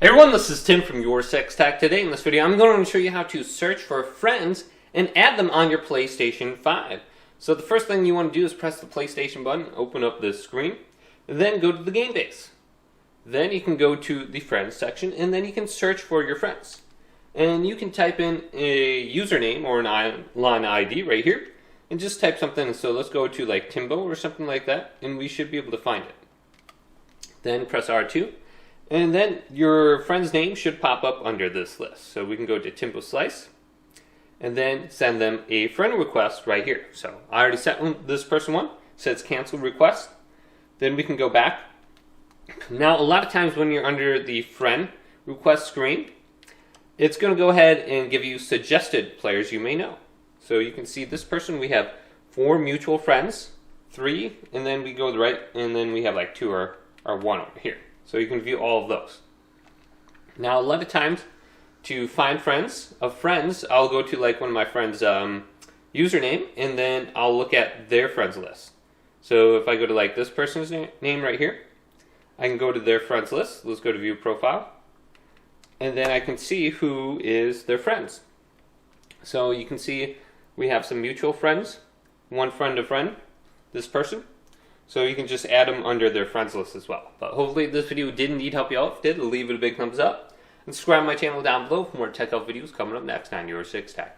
Hey everyone, this is Tim from YourSixTech. Today in this video, I'm going to show you how to search for friends and add them on your PlayStation 5. So the first thing you want to do is press the PlayStation button, open up this screen, and then go to the game base. Then you can go to the friends section, and then you can search for your friends. And you can type in a username or an online ID right here, and just type something. So let's go to like Timbo or something like that, and we should be able to find it. Then press R2. And then your friend's name should pop up under this list. So we can go to Timbo Slice and then send them a friend request right here. So I already sent this person one. It says cancel request. Then we can go back. Now a lot of times when you're under the friend request screen, it's going to go ahead and give you suggested players you may know. So you can see this person, we have 4 mutual friends, 3, and then we go to the right, and then we have like 2 or 1 over here. So you can view all of those. Now, a lot of times, to find friends of friends, I'll go to like one of my friends' username, and then I'll look at their friends list. So if I go to like this person's name right here, I can go to their friends list. Let's go to view profile. And then I can see who is their friends. So you can see we have some mutual friends, one friend of friend, this person. So you can just add them under their friends list as well. But hopefully this video did indeed help you out. If it did, leave it a big thumbs up. And subscribe to my channel down below for more tech help videos coming up next on YourSixTech.